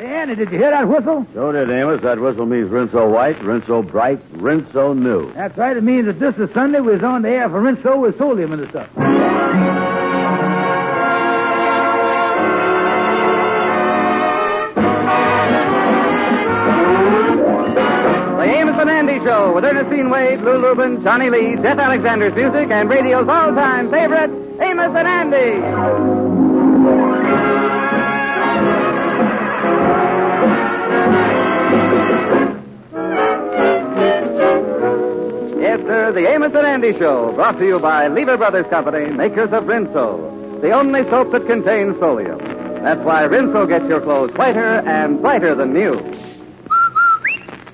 Hey, Andy, did you hear that whistle? So did Amos. That whistle means Rinso white, Rinso bright, Rinso new. That's right. It means that this is Sunday. We was on the air for Rinso with Solium and the stuff. The Amos and Andy Show with Ernestine Wade, Lou Lubin, Johnny Lee, Jeff Alexander's music, and radio's all-time favorite, Amos and Andy. Yes, sir, the Amos and Andy Show, brought to you by Lever Brothers Company, makers of Rinso, the only soap that contains solium. That's why Rinso gets your clothes whiter and brighter than new.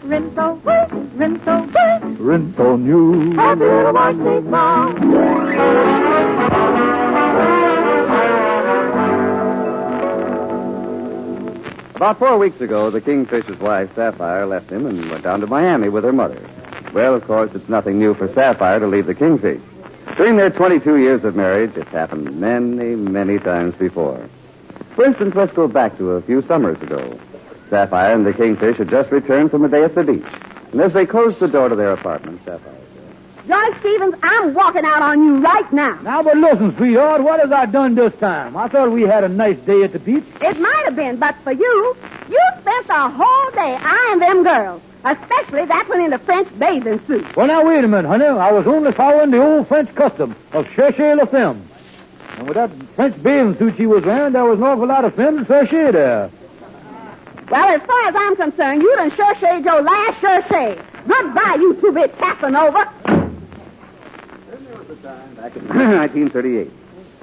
Rinso white, Rinso white, Rinso new. happy little white face now. About 4 weeks ago, the Kingfisher's wife, Sapphire, left him and went down to Miami with her mother. Well, of course, it's nothing new for Sapphire to leave the Kingfish. During their 22 years of marriage, it's happened many, many times before. For instance, let's go back to a few summers ago. Sapphire and the Kingfish had just returned from a day at the beach. And as they closed the door to their apartment, Sapphire said, George Stevens, I'm walking out on you right now. Now, but listen, sweetheart, what has I done this time? I thought we had a nice day at the beach. It might have been, but for you spent the whole day eyeing them girls, especially that one in the French bathing suit. Well, now, wait a minute, honey. I was only following the old French custom of chercher la femme. And with that French bathing suit she was wearing, there was an awful lot of femme to chercher there. Well, as far as I'm concerned, you done cherched your last cherchet. Goodbye, you two-bit Casanova. Then there was a time back in 1938.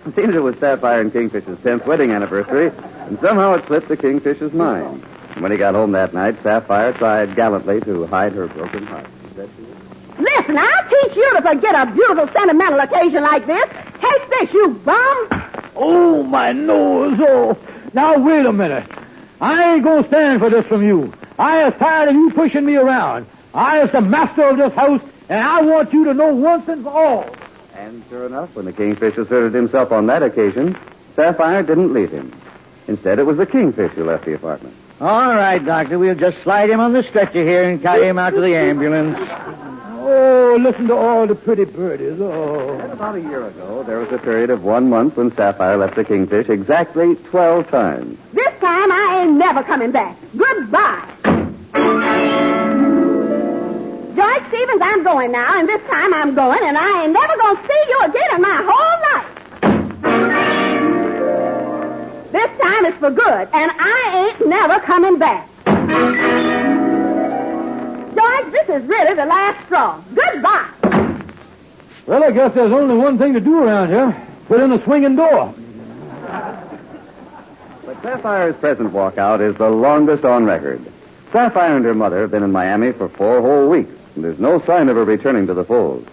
It seems it was Sapphire and Kingfish's 10th wedding anniversary, and somehow it slipped the Kingfish's mind. And when he got home that night, Sapphire tried gallantly to hide her broken heart. Listen, I'll teach you to forget a beautiful sentimental occasion like this. Take this, you bum. Oh, my nose. Oh. Now, wait a minute. I ain't going to stand for this from you. I is tired of you pushing me around. I is the master of this house, and I want you to know once and for all. And sure enough, when the Kingfish asserted himself on that occasion, Sapphire didn't leave him. Instead, it was the Kingfish who left the apartment. All right, Doctor. We'll just slide him on the stretcher here and carry him out to the ambulance. Oh, listen to all the pretty birdies. Oh. And about a year ago, there was a period of 1 month when Sapphire left the Kingfish exactly 12 times. This time I ain't never coming back. Goodbye. George Stevens, I'm going now, and this time I'm going, and I ain't never going to see you again in my whole life. This time it's for good, and I ain't never coming back. George, this is really the last straw. Goodbye. Well, I guess there's only one thing to do around here. Put in a swinging door. But Sapphire's present walkout is the longest on record. Sapphire and her mother have been in Miami for 4 whole weeks, and there's no sign of her returning to the fold.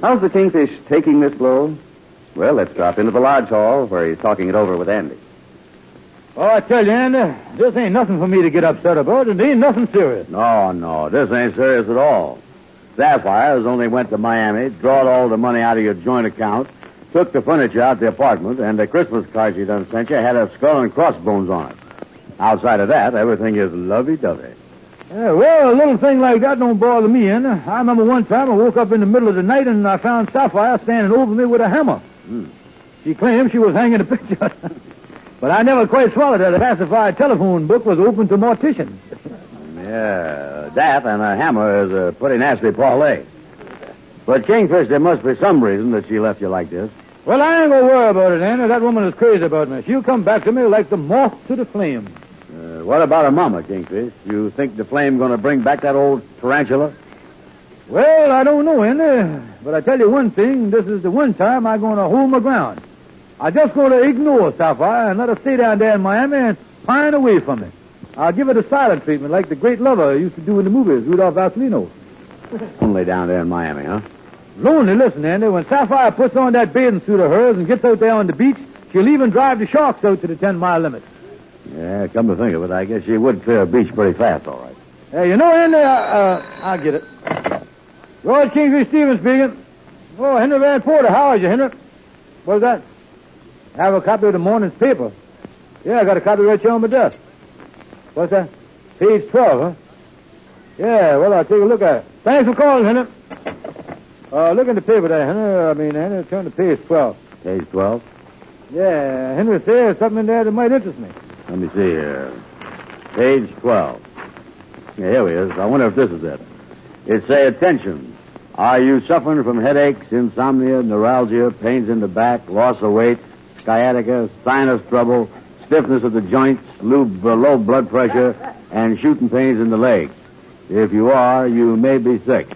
How's the Kingfish taking this blow? Well, let's drop into the lodge hall where he's talking it over with Andy. Oh, I tell you, Andy, this ain't nothing for me to get upset about. It ain't nothing serious. No, this ain't serious at all. Sapphire has only went to Miami, drawed all the money out of your joint account, took the furniture out the apartment, and the Christmas card she done sent you had a skull and crossbones on it. Outside of that, everything is lovey-dovey. Yeah, well, a little thing like that don't bother me, Andy. I remember one time I woke up in the middle of the night and I found Sapphire standing over me with a hammer. She claimed she was hanging a picture. But I never quite swallowed her. The classified telephone book was open to morticians. Yeah, that and a hammer is a pretty nasty parlay. But, Kingfish, there must be some reason that she left you like this. Well, I ain't gonna worry about it, Andy. That woman is crazy about me. She'll come back to me like the moth to the flame. What about her mama, Kingfish? You think the flame going to bring back that old tarantula? Well, I don't know, Andy. But I tell you one thing. This is the one time I'm going to hold my ground. I just going to ignore Sapphire and let her stay down there in Miami and pine away from me. I'll give her the silent treatment like the great lover used to do in the movies, Rudolph Valentino. Only down there in Miami, huh? Lonely, listen, Andy. When Sapphire puts on that bathing suit of hers and gets out there on the beach, she'll even drive the sharks out to the 10-mile limit. Yeah, come to think of it, I guess she would clear a beach pretty fast, all right. Hey, you know, Andy, I'll get it. George Kingsley Stevens speaking. Oh, Henry Van Porter, how are you, Henry? What's that? I have a copy of the morning's paper. Yeah, I got a copy right here on my desk. What's that? Page 12, huh? Yeah, well, I'll take a look at it. Thanks for calling, Henry. Look in the paper there, Henry. Turn to page 12. Page 12. Yeah, Henry says there's something in there that might interest me. Let me see here. Page 12. Yeah, here he is. I wonder if this is it. It say, attention. Are you suffering from headaches, insomnia, neuralgia, pains in the back, loss of weight, sciatica, sinus trouble, stiffness of the joints, low blood pressure, and shooting pains in the legs? If you are, you may be sick.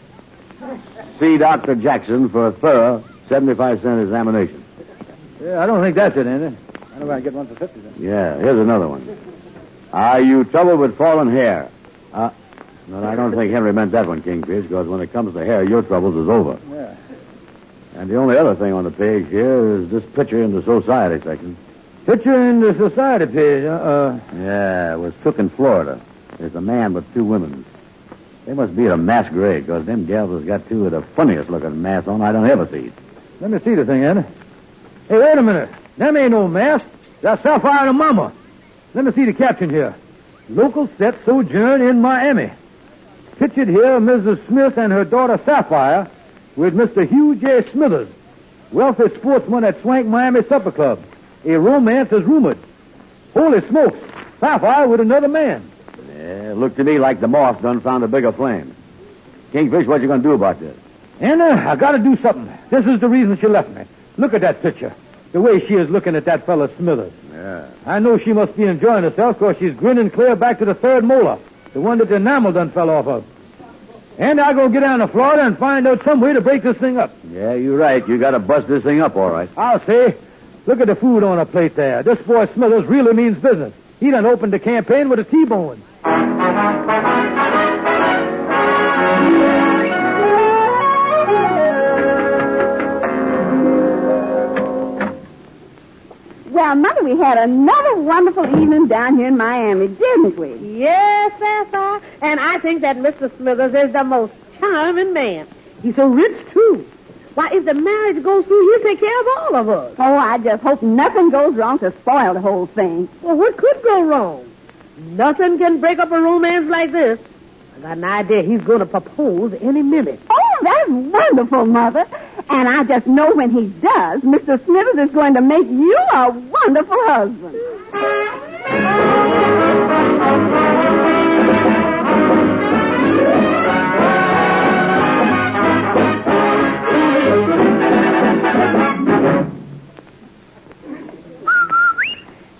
See Dr. Jackson for a thorough 75-cent examination. Yeah, I don't think that's it, Henry. I know I can get one for 50 cents. Yeah, here's another one. Are you troubled with fallen hair? No, I don't think Henry meant that one, Kingfish, because when it comes to hair, your troubles is over. Yeah. And the only other thing on the page here is this picture in the society section. Picture in the society page, Yeah, it was took in Florida. There's a man with two women. They must be at a masquerade, because them gals has got two of the funniest looking masks on I don't ever see. Let me see the thing, Henry. Hey, wait a minute. Them ain't no mask. That's Sapphire and her mama. Let me see the caption here. Local set sojourn in Miami. Pictured here, Mrs. Smith and her daughter Sapphire with Mr. Hugh J. Smithers, wealthy sportsman at Swank Miami Supper Club. A romance is rumored. Holy smokes, Sapphire with another man. Yeah, it looked to me like the moth done found a bigger flame. Kingfish, what you going to do about this? Anna, I got to do something. This is the reason she left me. Look at that picture. The way she is looking at that fella Smithers. Yeah. I know she must be enjoying herself because she's grinning clear back to the third molar, the one that the enamel done fell off of. And I'll go get down to Florida and find out some way to break this thing up. Yeah, you're right. You got to bust this thing up, all right. I'll say. Look at the food on her plate there. This boy Smithers really means business. He done opened the campaign with a T-bone. Well, Mother, we had another wonderful evening down here in Miami, didn't we? Yes, Sapphire. And I think that Mr. Smithers is the most charming man. He's so rich, too. Why, if the marriage goes through, he'll take care of all of us. Oh, I just hope nothing goes wrong to spoil the whole thing. Well, what could go wrong? Nothing can break up a romance like this. I got an idea he's going to propose any minute. Oh, that's wonderful, Mother. And I just know when he does, Mr. Smithers is going to make you a wonderful husband.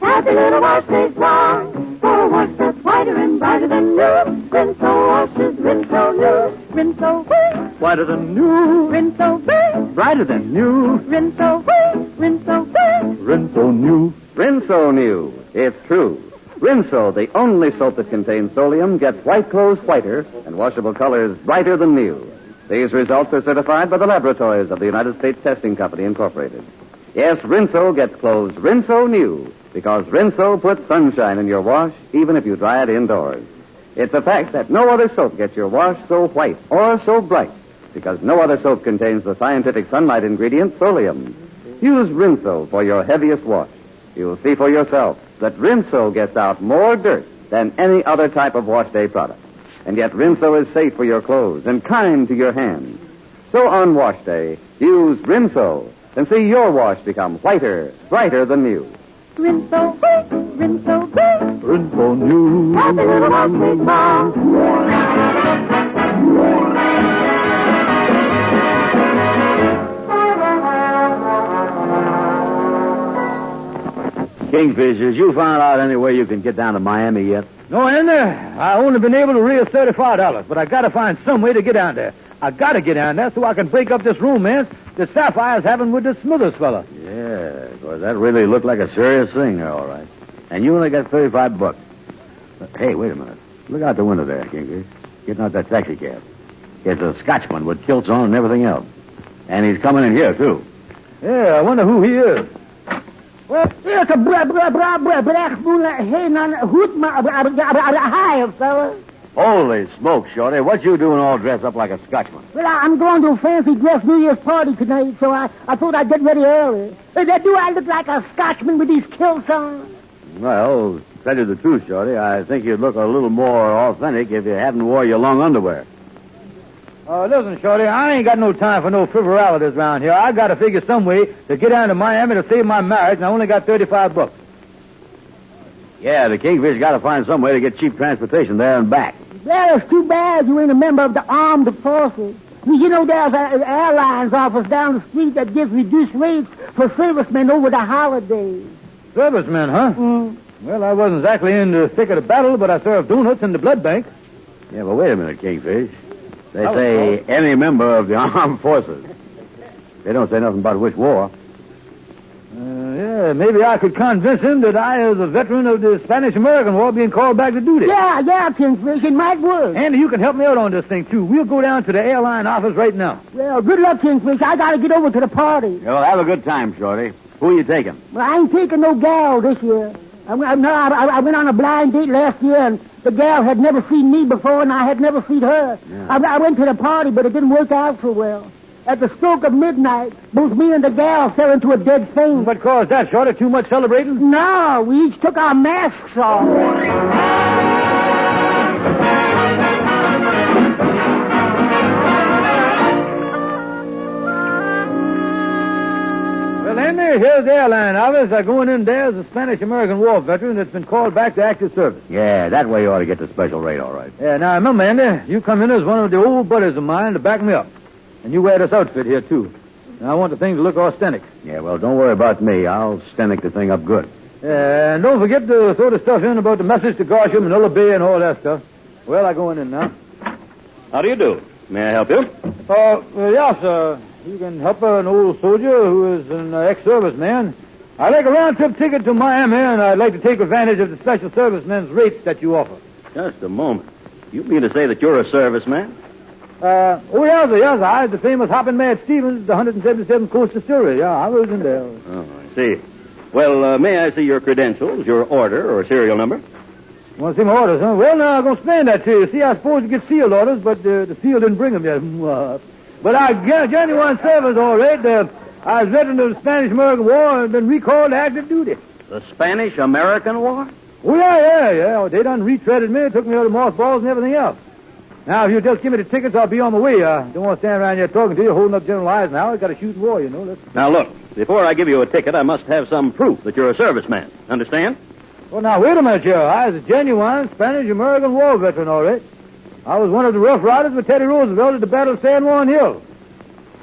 Happy little wash day long, for a wash that's whiter and brighter than new. Rinso washes, Rinso new. Rinso white, Whiter than new, Rinso white, brighter than new, Rinso white, Rinso white. Rinso new. Rinso new. It's true. Rinso, the only soap that contains solium, gets white clothes whiter and washable colors brighter than new. These results are certified by the laboratories of the United States Testing Company, Incorporated. Yes, Rinso gets clothes Rinso new, because Rinso puts sunshine in your wash, even if you dry it indoors. It's a fact that no other soap gets your wash so white or so bright, because no other soap contains the scientific sunlight ingredient solium. Use Rinso for your heaviest wash. You'll see for yourself that Rinso gets out more dirt than any other type of wash day product. And yet Rinso is safe for your clothes and kind to your hands. So on wash day, use Rinso and see your wash become whiter, brighter than new. Rinso white, Rinso white. Rinso new. Happy little wash day long. Kingfish, has you found out any way you can get down to Miami yet? No, Andy. I only been able to raise $35, but I got to find some way to get down there. I got to get down there so I can break up this romance that Sapphire's having with this Smithers fella. Yeah, because that really looked like a serious thing there, all right. And you only got $35. But, hey, wait a minute. Look out the window there, Kingfish. Getting out that taxi cab. It's a Scotchman with kilts on and everything else. And he's coming in here, too. Yeah, I wonder who he is. Well, it's a black moonlight. Hey, none, who's my hi, fella? Holy smoke, Shorty. What you doing all dressed up like a Scotchman? Well, I'm going to a fancy dress New Year's party tonight, so I thought I'd get ready early. Do I look like a Scotchman with these kilts on? Well, tell you the truth, Shorty, I think you'd look a little more authentic if you hadn't wore your long underwear. Listen, Shorty, I ain't got no time for no frivolities around here. I got to figure some way to get down to Miami to save my marriage, and I only got $35. Yeah, the Kingfish got to find some way to get cheap transportation there and back. Well, it's too bad you ain't a member of the armed forces. You know, there's an airlines office down the street that gives reduced rates for servicemen over the holidays. Servicemen, huh? Well, I wasn't exactly in the thick of the battle, but I served donuts in the blood bank. Yeah, but wait a minute, Kingfish. They say any member of the armed forces. They don't say nothing about which war. Yeah, maybe I could convince him that I was a veteran of the Spanish-American War being called back to duty. Yeah, Kingfish, it might work. Andy, you can help me out on this thing, too. We'll go down to the airline office right now. Well, good luck, Kingfish. I got to get over to the party. Well, have a good time, Shorty. Who are you taking? Well, I ain't taking no gal this year. I went on a blind date last year, and the gal had never seen me before, and I had never seen her. Yeah. I went to the party, but it didn't work out so well. At the stroke of midnight, both me and the gal fell into a dead faint. What caused that, Shorty? Too much celebrating? No, we each took our masks off. Well, Andy, here's the airline office. Going in there as a Spanish-American War veteran that's been called back to active service. Yeah, that way you ought to get the special rate, all right. Yeah, now remember, Andy, you come in as one of the old buddies of mine to back me up. And you wear this outfit here, too. Now, I want the thing to look authentic. Yeah, well, don't worry about me. I'll stenic the thing up good. And don't forget to throw the stuff in about the message to Garsham, Manila Bay, and all that stuff. Well, I'm going in now. How do you do? May I help you? Yeah, sir. You can help an old soldier who is an ex-serviceman. I'd like a round-trip ticket to Miami, and I'd like to take advantage of the special servicemen's rates that you offer. Just a moment. You mean to say that you're a serviceman? Yes, sir. I the famous Hoppin' Mad Stevens, the 177th Coast Distillery. Yeah, I was in there. Oh, I see. Well, may I see your credentials, your order or serial number? You want to see my orders, huh? Well, now, I'm going to explain that to you. See, I was supposed to get sealed orders, but the seal didn't bring them yet. But I got genuine service, all right. I was veteran of the Spanish-American War and been recalled to active duty. The Spanish-American War? Oh, yeah. They done retreaded me, took me out of mothballs and everything else. Now, if you just give me the tickets, I'll be on my way. Don't want to stand around here talking to you, holding up General Eisenhower. Got to shoot war, you know. Now, look, before I give you a ticket, I must have some proof that you're a serviceman. Understand? Well, now, wait a minute, Joe. I was a genuine Spanish-American War veteran, all right. I was one of the Rough Riders with Teddy Roosevelt at the Battle of San Juan Hill.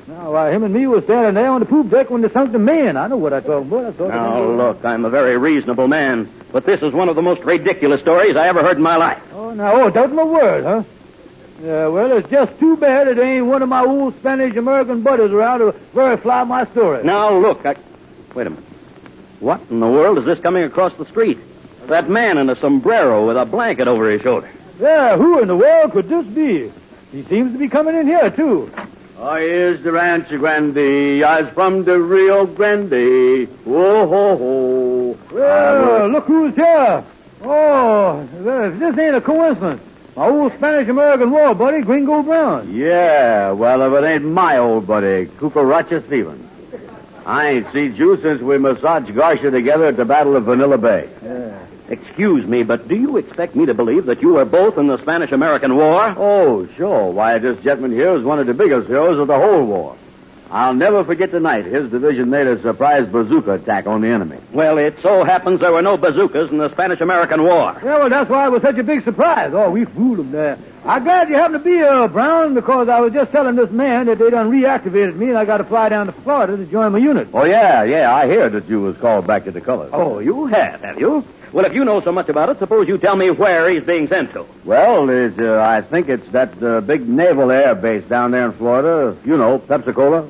Now, him and me was standing there on the poop deck when they sunk the Maine. I know what I'm talking about. Now, look, I'm a very reasonable man, but this is one of the most ridiculous stories I ever heard in my life. Doubt my word, huh? Yeah, well, it's just too bad it ain't one of my old Spanish-American buddies around to verify my story. Now, look, wait a minute. What in the world is this coming across the street? That man in a sombrero with a blanket over his shoulder. Yeah, who in the world could this be? He seems to be coming in here, too. Oh, here's the Rancho Grande. I's from the Rio Grande. Whoa, ho, ho. Well, look who's here. Oh, this ain't a coincidence. My old Spanish-American War buddy, Gringo Brown. Yeah, well, if it ain't my old buddy, Cucaracha Stevens. I ain't seen you since we massaged Garcia together at the Battle of Vanilla Bay. Yeah. Excuse me, but do you expect me to believe that you were both in the Spanish-American War? Oh, sure. Why, this gentleman here is one of the biggest heroes of the whole war. I'll never forget the night his division made a surprise bazooka attack on the enemy. Well, it so happens there were no bazookas in the Spanish-American War. Yeah, well, that's why it was such a big surprise. Oh, we fooled them there. I'm glad you happened to be here, Brown, because I was just telling this man that they done reactivated me and I got to fly down to Florida to join my unit. Oh, yeah, I hear that you was called back to the colors. Oh, you have you? Well, if you know so much about it, suppose you tell me where he's being sent to. Well, I think it's that big naval air base down there in Florida. You know, Pepsi-Cola.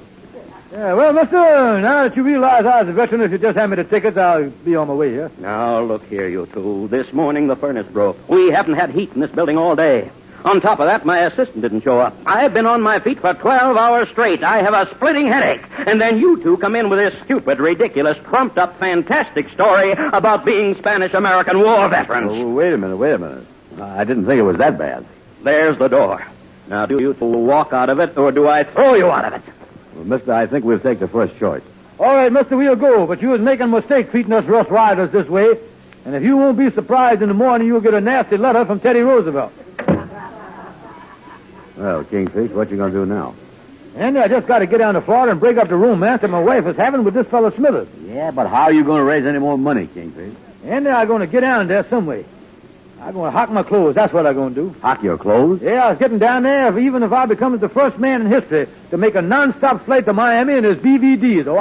Yeah, well, mister, now that you realize I was a veteran, if you just hand me the tickets, I'll be on my way here. Now, look here, you two. This morning the furnace broke. We haven't had heat in this building all day. On top of that, my assistant didn't show up. I've been on my feet for 12 hours straight. I have a splitting headache. And then you two come in with this stupid, ridiculous, trumped-up, fantastic story about being Spanish-American War veterans. Oh, wait a minute. I didn't think it was that bad. There's the door. Now, do you two walk out of it, or do I throw you out of it? Well, mister, I think we'll take the first choice. All right, mister, we'll go, but you was making a mistake treating us Rough Riders this way. And if you won't be surprised in the morning, you'll get a nasty letter from Teddy Roosevelt. Well, Kingfish, what you going to do now? Andy, I just got to get down to Florida and break up the romance that my wife is having with this fellow Smithers. Yeah, but how are you going to raise any more money, Kingfish? Andy, I'm going to get down there some way. I'm going to hock my clothes. That's what I'm going to do. Hock your clothes? Yeah, I was getting down there even if I become the first man in history to make a non-stop flight to Miami in his BVD. Oh,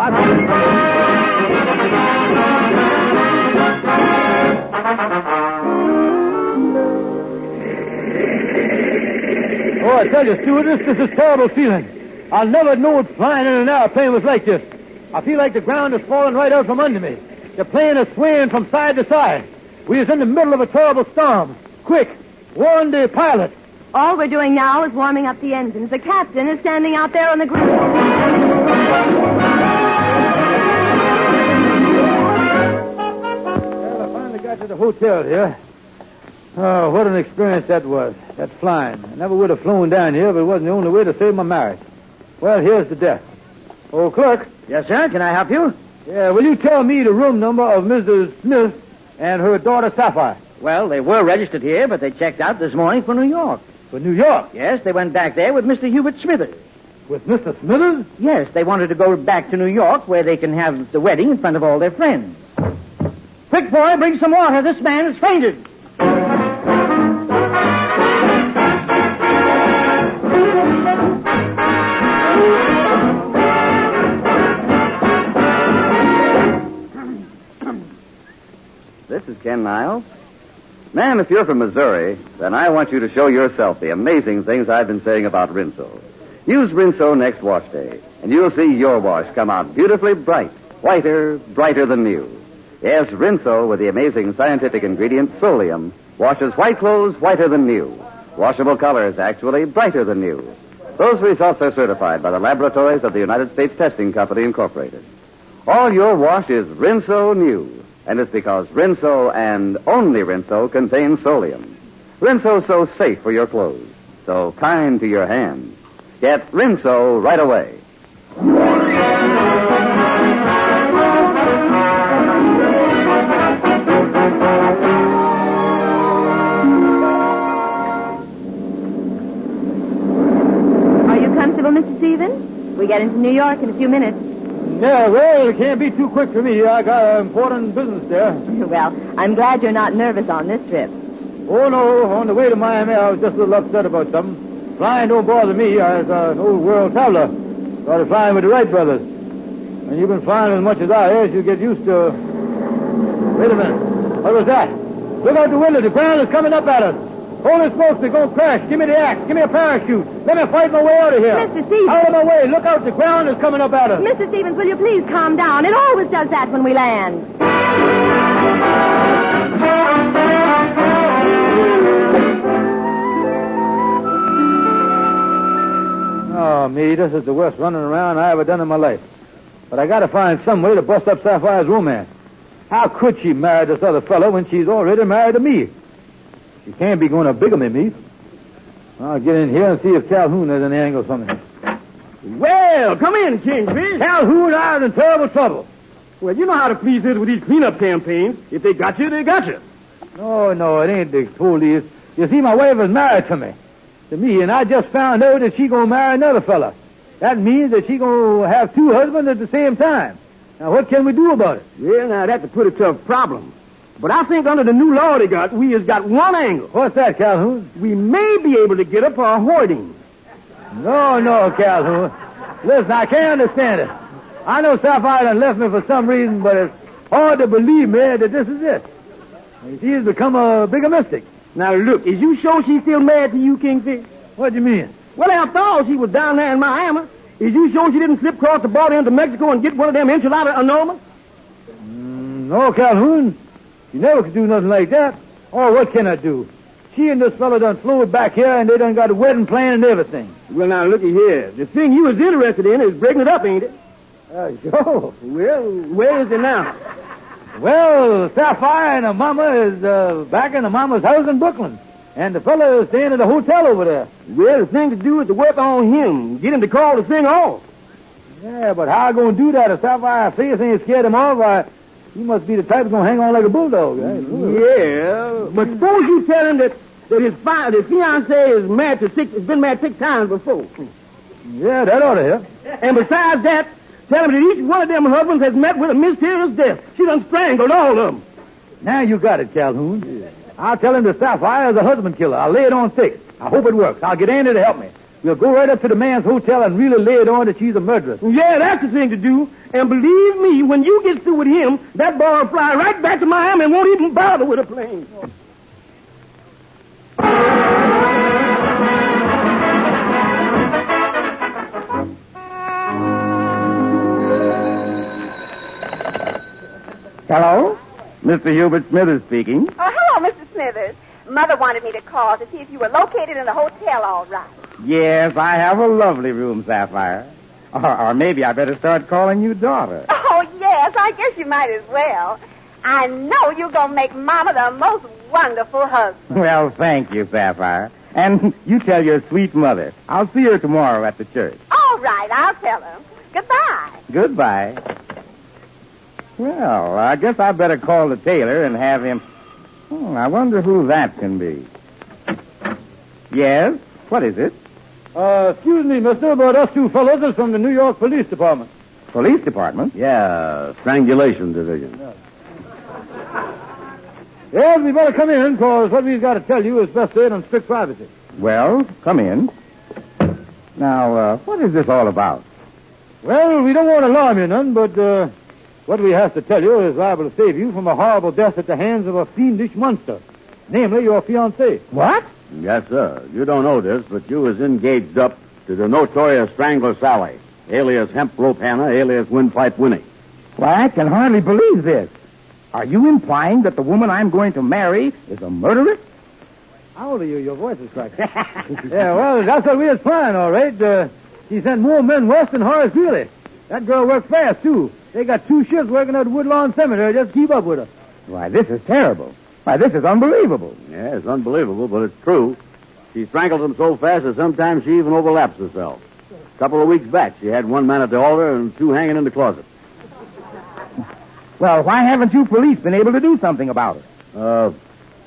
I tell you, stewardess, this is a terrible feeling. I'll never know what flying in an airplane was like this. I feel like the ground is falling right out from under me. The plane is swaying from side to side. We is in the middle of a terrible storm. Quick, warn the pilot. All we're doing now is warming up the engines. The captain is standing out there on the ground. Well, I finally got to the hotel here. Oh, what an experience that was, that flying. I never would have flown down here if it wasn't the only way to save my marriage. Well, here's the death. Oh, clerk. Yes, sir. Can I help you? Yeah, will you tell me the room number of Mrs. Smith and her daughter Sapphire? Well, they were registered here, but they checked out this morning for New York. For New York? Yes, they went back there with Mr. Hubert Smithers. With Mr. Smithers? Yes, they wanted to go back to New York where they can have the wedding in front of all their friends. Quick, boy, bring some water. This man has fainted. This is Ken Niles. Ma'am, if you're from Missouri, then I want you to show yourself the amazing things I've been saying about Rinso. Use Rinso next wash day, and you'll see your wash come out beautifully bright, whiter, brighter than new. Yes, Rinso, with the amazing scientific ingredient Solium, washes white clothes whiter than new. Washable colors, actually, brighter than new. Those results are certified by the laboratories of the United States Testing Company, Incorporated. All your wash is Rinso new. And it's because Rinso and only Rinso contains Solium. Rinso's so safe for your clothes, so kind to your hands. Get Rinso right away. Are you comfortable, Mr. Stevens? We get into New York in a few minutes. Yeah, well, it can't be too quick for me. I got important business there. Well, I'm glad you're not nervous on this trip. Oh, no. On the way to Miami, I was just a little upset about something. Flying don't bother me. I was an old world traveler. Started flying with the Wright brothers. And you've been flying as much as I have, you get used to... Wait a minute. What was that? Look out the window. The ground is coming up at us. Holy smokes, they're going to crash. Give me the axe. Give me a parachute. Let me fight my way out of here. Mr. Stevens. Out of my way. Look out. The ground is coming up at us. Mr. Stevens, will you please calm down? It always does that when we land. Oh, me, this is the worst running around I ever done in my life. But I got to find some way to bust up Sapphire's romance. How could she marry this other fellow when she's already married to me? She can't be going to bigamy me. I'll get in here and see if Calhoun has any angle for me. Well, come in, Kingfish. Calhoun, I was in terrible trouble. Well, you know how the police is with these cleanup campaigns. If they got you, they got you. No, it ain't the police. You see, my wife is married to me, and I just found out that she gonna marry another fella. That means that she gonna have two husbands at the same time. Now, what can we do about it? Well, now, that's a pretty tough problem. But I think under the new law they got, we has got one angle. What's that, Calhoun? We may be able to get her for a hoarding. No, Calhoun. Listen, I can't understand it. I know Sapphire done left me for some reason, but it's hard to believe, man, that this is it. She has become a bigamistic. Now, look, is you sure she's still married to you, Kingfish? What do you mean? Well, after all, she was down there in Miami. Is you sure she didn't slip across the border into Mexico and get one of them enchilada enormous? No, Calhoun. You never could do nothing like that. Oh, what can I do? She and this fellow done flew back here, and they done got a wedding plan and everything. Well, now, looky here. The thing you was interested in is breaking it up, ain't it? Sure. Well, where is it now? Well, Sapphire and her mama is back in her mama's house in Brooklyn. And the fellow is staying at a hotel over there. Well, the thing to do is to work on him. Get him to call the thing off. Yeah, but how I going to do that if Sapphire's face ain't scared him off? You must be the type that's going to hang on like a bulldog. Yeah, but suppose you tell him that his fiancée is married to has been married 6 times before. Yeah, that ought to help. And besides that, tell him that each one of them husbands has met with a mysterious death. She done strangled all of them. Now you got it, Calhoun. Yeah. I'll tell him that Sapphire is a husband killer. I'll lay it on thick. I hope it works. I'll get Andy to help me. We'll go right up to the man's hotel and really lay it on that she's a murderess. Yeah, that's the thing to do. And believe me, when you get through with him, that boy will fly right back to Miami and won't even bother with a plane. Hello? Mr. Hubert Smithers speaking. Oh, hello, Mr. Smithers. Mother wanted me to call to see if you were located in the hotel all right. Yes, I have a lovely room, Sapphire. Or maybe I better start calling you daughter. Oh, yes, I guess you might as well. I know you're going to make Mama the most wonderful husband. Well, thank you, Sapphire. And you tell your sweet mother. I'll see her tomorrow at the church. All right, I'll tell her. Goodbye. Goodbye. Well, I guess I better call the tailor and have him... I wonder who that can be. Yes? What is it? Excuse me, mister, but us two fellows are from the New York Police Department. Police department? Yeah, strangulation division. Yes, we better come in, because what we've got to tell you is best stayed on strict privacy. Well, come in. Now, what is this all about? Well, we don't want to alarm you none, but what we have to tell you is liable to save you from a horrible death at the hands of a fiendish monster, namely your fiancée. What? Yes, sir. You don't know this, but you was engaged up to the notorious Strangler Sally, alias Hemp Rope Hannah, alias Windpipe Winnie. Why, I can hardly believe this. Are you implying that the woman I'm going to marry is a murderess? How old are you? Your voice is cracking. Yeah, well, that's what we was trying, all right. She sent more men west than Horace Greeley. That girl worked fast, too. They got 2 ships working at Woodlawn Cemetery just to keep up with her. Why, this is terrible. Why, this is unbelievable. Yeah, it's unbelievable, but it's true. She strangled them so fast that sometimes she even overlaps herself. A couple of weeks back, she had 1 man at the altar and 2 hanging in the closet. Well, why haven't you police been able to do something about it?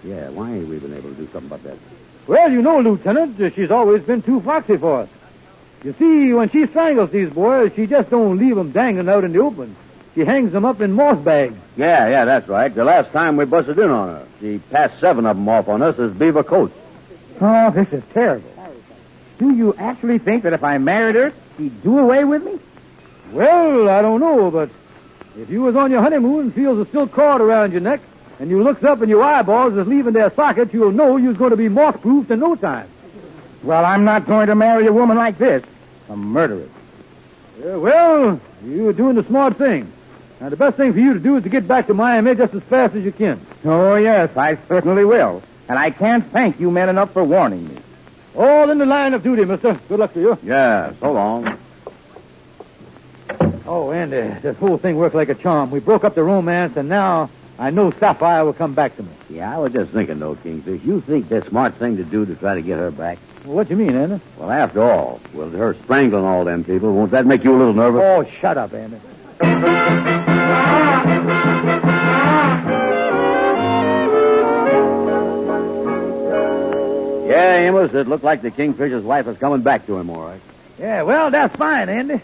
Yeah, why ain't we been able to do something about that? Well, you know, Lieutenant, she's always been too foxy for us. You see, when she strangles these boys, she just don't leave them dangling out in the open. She hangs them up in moss bags. Yeah, that's right. The last time we busted in on her, she passed 7 of them off on us as beaver coats. Oh, this is terrible. Do you actually think that if I married her, she'd do away with me? Well, I don't know, but if you was on your honeymoon and feels a silk cord around your neck, and you looks up and your eyeballs is leaving their sockets, you'll know you's going to be moth-proofed in no time. Well, I'm not going to marry a woman like this. A murderess. Well, you're doing the smart thing. Now, the best thing for you to do is to get back to Miami just as fast as you can. Oh, yes, I certainly will. And I can't thank you men enough for warning me. All in the line of duty, mister. Good luck to you. Yeah, so long. Oh, Andy, this whole thing worked like a charm. We broke up the romance, and now I know Sapphire will come back to me. Yeah, I was just thinking, though, Kingfish, you think the smart thing to do to try to get her back? Well, what do you mean, Andy? Well, after all, with her strangling all them people, won't that make you a little nervous? Oh, shut up, Andy. Yeah, Amos, it looked like the Kingfisher's wife is coming back to him, all right. Yeah, well, that's fine, Andy.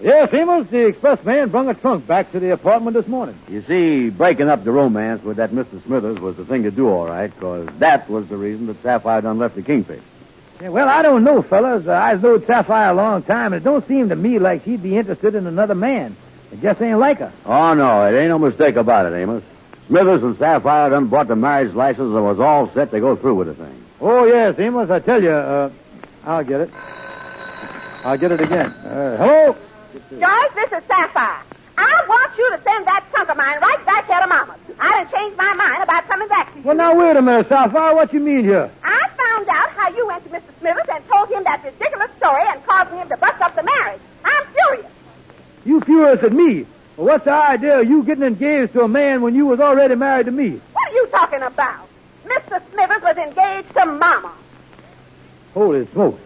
Yes, Amos, the expressman brought a trunk back to the apartment this morning. You see, breaking up the romance with that Mr. Smithers was the thing to do, all right, because that was the reason that Sapphire done left the Kingfish. Yeah, well, I don't know, fellas. I've known Sapphire a long time, and it don't seem to me like she'd be interested in another man. It just ain't like her. Oh, no, it ain't no mistake about it, Amos. Smithers and Sapphire done brought the marriage license and was all set to go through with the thing. Oh, yes, Amos, I tell you, I'll get it. I'll get it again. Hello? George, this is Sapphire. I want you to send that trunk of mine right back here to Mama's. I done changed my mind about coming back to you. Well, now, wait a minute, Sapphire. What you mean here? I found out how you went to Mr. Smithers and told him that ridiculous story and causing him to bust up the marriage. I'm furious. You furious at me? Well, what's the idea of you getting engaged to a man when you was already married to me? What are you talking about? Mr. Smithers was engaged to Mama. Holy smokes.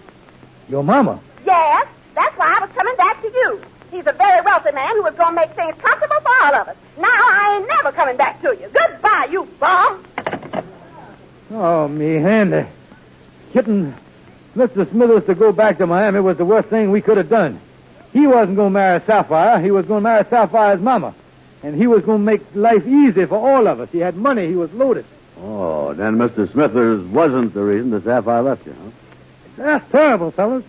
Your mama? Yes, that's why I was coming back to you. He's a very wealthy man who was going to make things comfortable for all of us. Now I ain't never coming back to you. Goodbye, you bum. Oh, me handy. Getting Mr. Smithers to go back to Miami was the worst thing we could have done. He wasn't going to marry Sapphire. He was going to marry Sapphire's mama. And he was going to make life easy for all of us. He had money. He was loaded. Oh, then Mr. Smithers wasn't the reason that Sapphire left you, huh? That's terrible, fellas.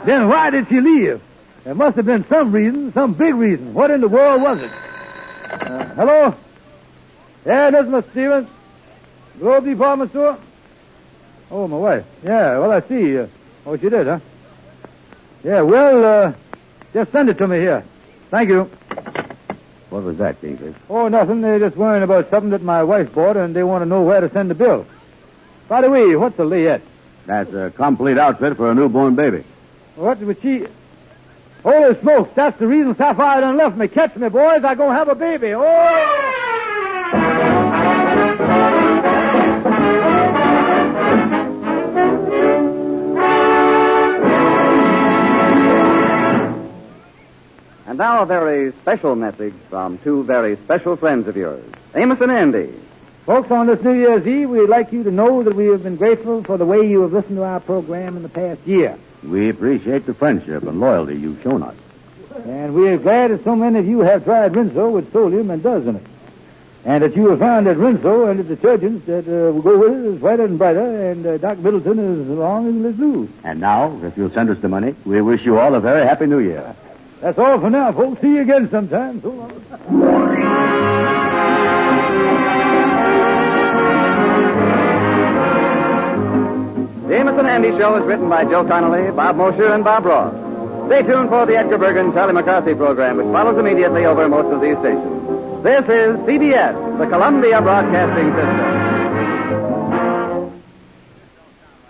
Then why did she leave? There must have been some reason, some big reason. What in the world was it? Hello? Yeah, this is Mr. Stevens. Globe Department Store? Oh, my wife. Yeah, well, I see. Oh, she did, huh? Yeah, well, just send it to me here. Thank you. What was that, Kingfish? Oh, nothing. They're just worrying about something that my wife bought, and they want to know where to send the bill. By the way, what's the layette? That's a complete outfit for a newborn baby. What was she... Holy smokes, that's the reason Sapphire done left me. Catch me, boys. I'm going to have a baby. Oh! And now a very special message from two very special friends of yours, Amos and Andy. Folks, on this New Year's Eve, we'd like you to know that we have been grateful for the way you have listened to our program in the past year. We appreciate the friendship and loyalty you've shown us. And we are glad that so many of you have tried Rinso with solium and does in it. And that you have found that Rinso and the detergents that will go with it is whiter and brighter, and Doc Middleton is long and is blue. And now, if you'll send us the money, we wish you all a very happy New Year. That's all for now, folks. See you again sometime. So long. The Amos and Andy Show is written by Joe Connolly, Bob Mosher, and Bob Ross. Stay tuned for the Edgar Bergen Charlie McCarthy program, which follows immediately over most of these stations. This is CBS, the Columbia Broadcasting System.